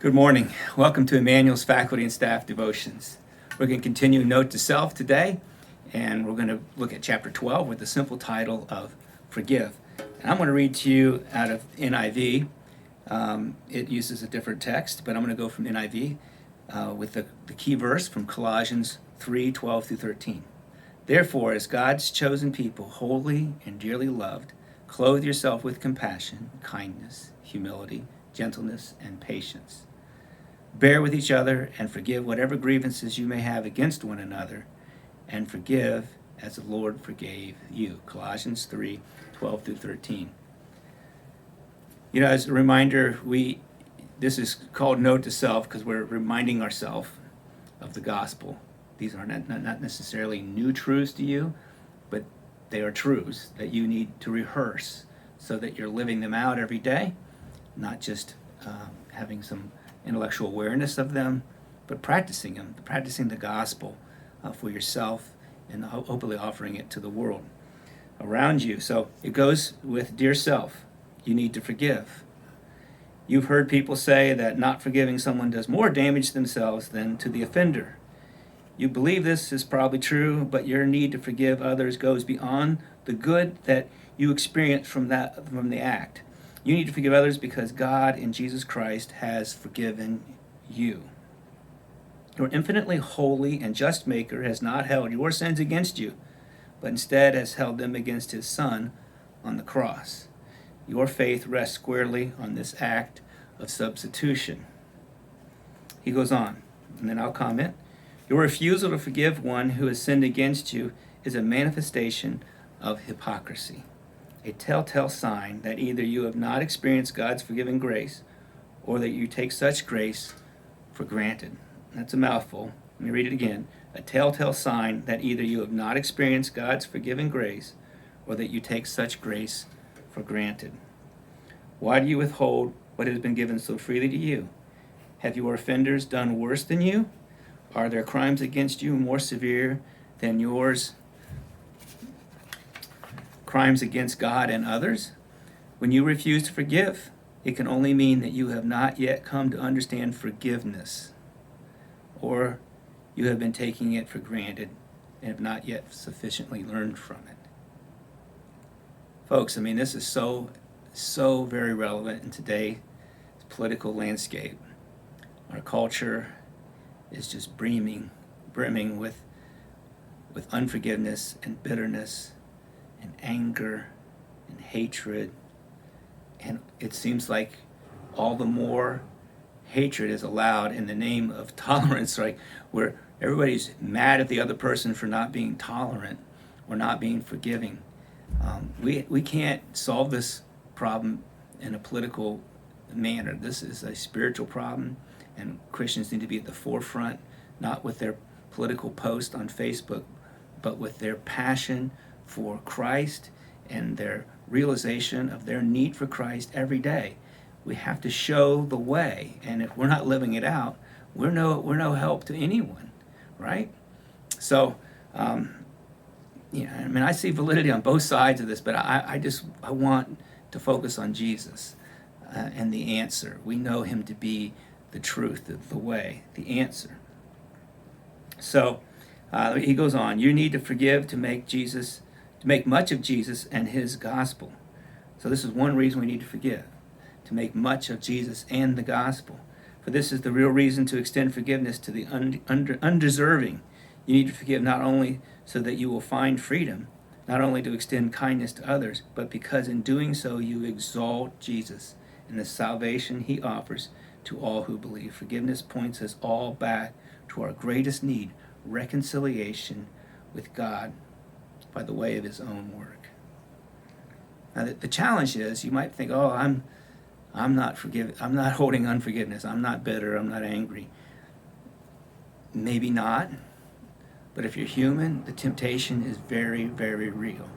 Good morning. Welcome to Emmanuel's Faculty and Staff Devotions. We're going to continue Note to Self today, and we're going to look at chapter 12 with the simple title of Forgive. And I'm going to read to you out of NIV. It uses a different text, but I'm going to go from NIV with the key verse from Colossians 3:12 through 13. Therefore, as God's chosen people, holy and dearly loved, clothe yourself with compassion, kindness, humility, gentleness, and patience. Bear with each other and forgive whatever grievances you may have against one another, and forgive as the Lord forgave you. Colossians 3:12 through 13. As a reminder, this is called Note to Self because we're reminding ourselves of the gospel. These are not necessarily new truths to you, but they are truths that you need to rehearse so that you're living them out every day, not just having some intellectual awareness of them, but practicing them, practicing the gospel for yourself and hopefully offering it to the world around you. So it goes with dear self. You need to forgive. You've heard people say that not forgiving someone does more damage to themselves than to the offender. You believe this is probably true, but your need to forgive others goes beyond the good that you experience from the act. You need to forgive others because God in Jesus Christ has forgiven you. Your infinitely holy and just Maker has not held your sins against you, but instead has held them against his Son on the cross. Your faith rests squarely on this act of substitution. He goes on, and then I'll comment. Your refusal to forgive one who has sinned against you is a manifestation of hypocrisy, a telltale sign that either you have not experienced God's forgiving grace or that you take such grace for granted. That's a mouthful. Let me read it again. A telltale sign that either you have not experienced God's forgiving grace or that you take such grace for granted. Why do you withhold what has been given so freely to you? Have your offenders done worse than you? Are their crimes against you more severe than yours? Crimes against God and others? When you refuse to forgive, it can only mean that you have not yet come to understand forgiveness, or you have been taking it for granted and have not yet sufficiently learned from it. Folks, this is so very relevant in today's political landscape. Our culture is just brimming with unforgiveness and bitterness and anger and hatred. And it seems like all the more hatred is allowed in the name of tolerance, right? Where everybody's mad at the other person for not being tolerant or not being forgiving. We can't solve this problem in a political manner. This is a spiritual problem, and Christians need to be at the forefront, not with their political post on Facebook, but with their passion for Christ and their realization of their need for Christ every day. We have to show the way, and if we're not living it out, we're no help to anyone, right? So, I see validity on both sides of this, but I want to focus on Jesus and the answer. We know him to be the truth, the way, the answer. So he goes on. You need to forgive to make much of Jesus and his gospel. So this is one reason we need to forgive, to make much of Jesus and the gospel. For this is the real reason to extend forgiveness to the undeserving. You need to forgive not only so that you will find freedom, not only to extend kindness to others, but because in doing so you exalt Jesus and the salvation he offers to all who believe. Forgiveness points us all back to our greatest need, reconciliation with God by the way of his own work. Now the challenge is, you might think, I'm not holding unforgiveness, I'm not bitter, I'm not angry. Maybe not, but if you're human, the temptation is very, very real.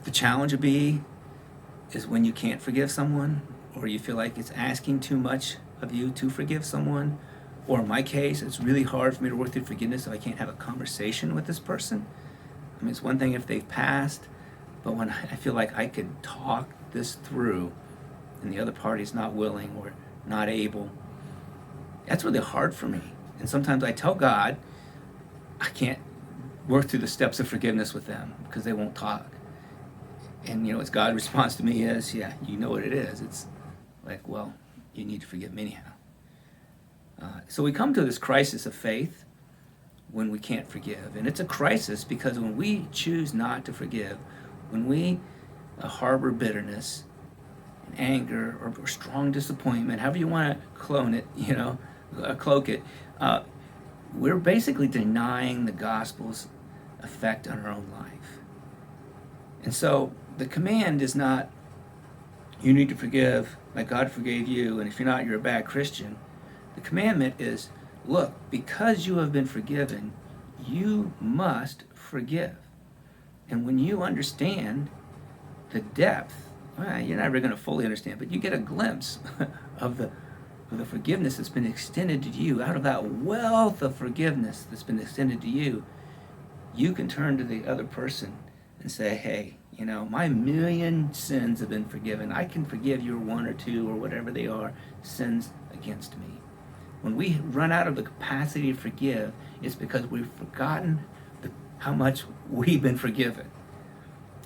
The challenge is when you can't forgive someone, or you feel like it's asking too much of you to forgive someone, or in my case, it's really hard for me to work through forgiveness if I can't have a conversation with this person. It's one thing if they've passed, but when I feel like I could talk this through and the other party's not willing or not able, that's really hard for me. And sometimes I tell God I can't work through the steps of forgiveness with them because they won't talk. And as God's response to me is, yeah, you know what it is. It's like, well, you need to forgive me anyhow. So we come to this crisis of faith when we can't forgive. And it's a crisis because when we choose not to forgive, when we harbor bitterness and anger or strong disappointment, however you want to cloak it, we're basically denying the gospel's effect on our own life. And so the command is not, you need to forgive like God forgave you, and if you're not, you're a bad Christian. The commandment is, look, because you have been forgiven, you must forgive. And when you understand the depth, well, you're never going to fully understand, but you get a glimpse of the forgiveness that's been extended to you. Out of that wealth of forgiveness that's been extended to you, you can turn to the other person and say, hey, my million sins have been forgiven. I can forgive your one or two or whatever they are sins against me. When we run out of the capacity to forgive, it's because we've forgotten how much we've been forgiven.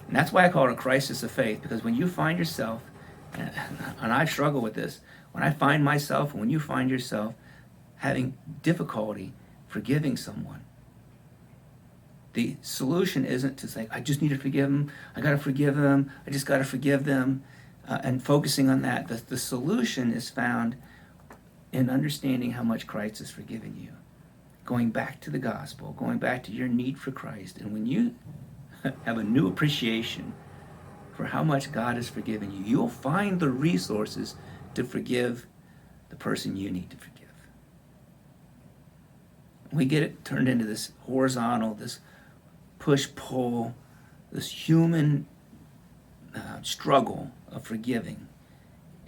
And that's why I call it a crisis of faith, because when you find yourself, and I struggle with this, when I find myself, when you find yourself having difficulty forgiving someone, the solution isn't to say, I just need to forgive them, I got to forgive them, I just got to forgive them, and focusing on that. The solution is found in understanding how much Christ has forgiven you. Going back to the gospel, going back to your need for Christ. And when you have a new appreciation for how much God has forgiven you, you'll find the resources to forgive the person you need to forgive. We get it turned into this horizontal, this push-pull, this human struggle of forgiving.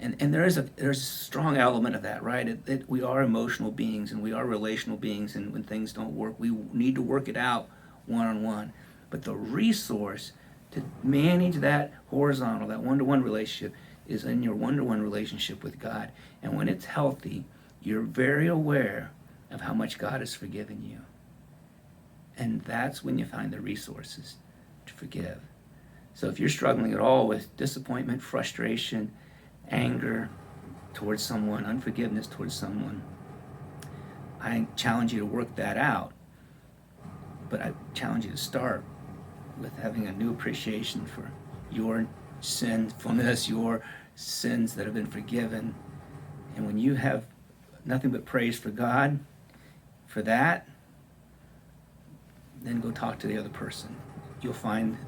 And there's a strong element of that, right? That we are emotional beings and we are relational beings, and when things don't work, we need to work it out one-on-one. But the resource to manage that horizontal, that one-to-one relationship, is in your one-to-one relationship with God. And when it's healthy, you're very aware of how much God has forgiven you. And that's when you find the resources to forgive. So if you're struggling at all with disappointment, frustration, anger towards someone, unforgiveness towards someone, I challenge you to work that out. But I challenge you to start with having a new appreciation for your sinfulness, your sins that have been forgiven. And when you have nothing but praise for God for that, then go talk to the other person. You'll find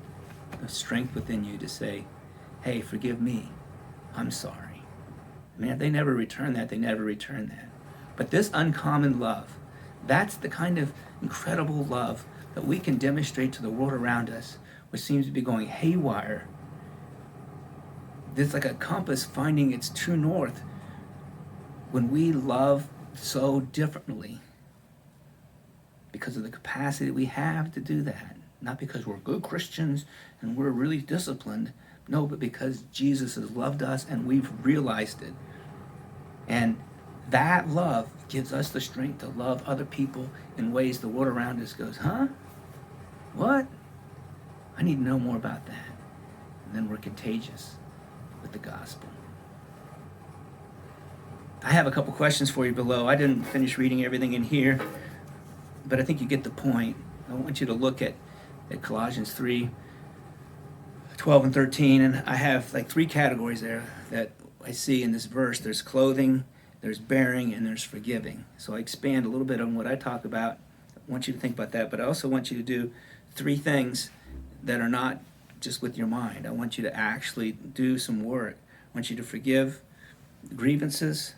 the strength within you to say, hey, forgive me. I'm sorry. I mean, if they never return that, they never return that. But this uncommon love, that's the kind of incredible love that we can demonstrate to the world around us, which seems to be going haywire. There's like a compass finding its true north when we love so differently because of the capacity we have to do that. Not because we're good Christians and we're really disciplined. No, but because Jesus has loved us and we've realized it. And that love gives us the strength to love other people in ways the world around us goes, huh? What? I need to know more about that. And then we're contagious with the gospel. I have a couple questions for you below. I didn't finish reading everything in here, but I think you get the point. I want you to look at Colossians 3:12 and 13, and I have like three categories there that I see in this verse. There's clothing, there's bearing, and there's forgiving. So I expand a little bit on what I talk about. I want you to think about that, but I also want you to do three things that are not just with your mind. I want you to actually do some work. I want you to forgive grievances,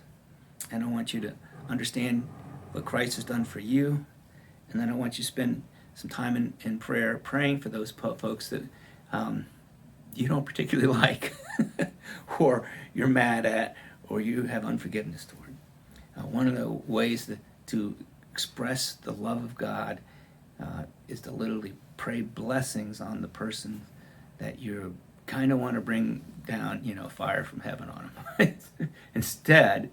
and I want you to understand what Christ has done for you, and then I want you to spend some time in prayer, praying for those folks that you don't particularly like, or you're mad at, or you have unforgiveness toward. One of the ways to express the love of God is to literally pray blessings on the person that you kind of want to bring down, fire from heaven on them. Instead,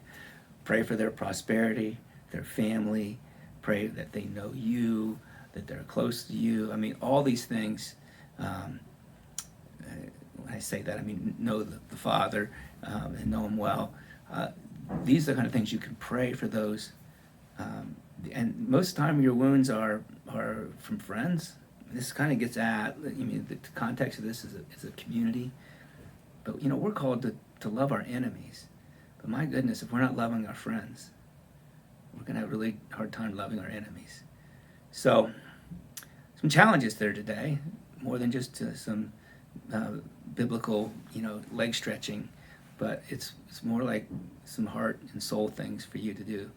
pray for their prosperity, their family, pray that they know you, that they're close to you. I mean, all these things, when I say that, I mean know the Father and know Him well. These are the kind of things you can pray for those. And most of the time your wounds are from friends. This kind of gets at, the context of this is a community. But, we're called to love our enemies. But my goodness, if we're not loving our friends, we're going to have a really hard time loving our enemies. So, some challenges there today, more than just some biblical, leg stretching, but it's more like some heart and soul things for you to do.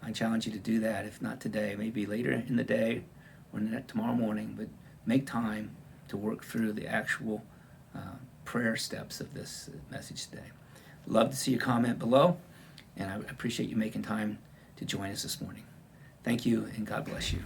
I challenge you to do that, if not today, maybe later in the day or tomorrow morning, but make time to work through the actual prayer steps of this message today. Love to see your comment below, and I appreciate you making time to join us this morning. Thank you, and God bless you.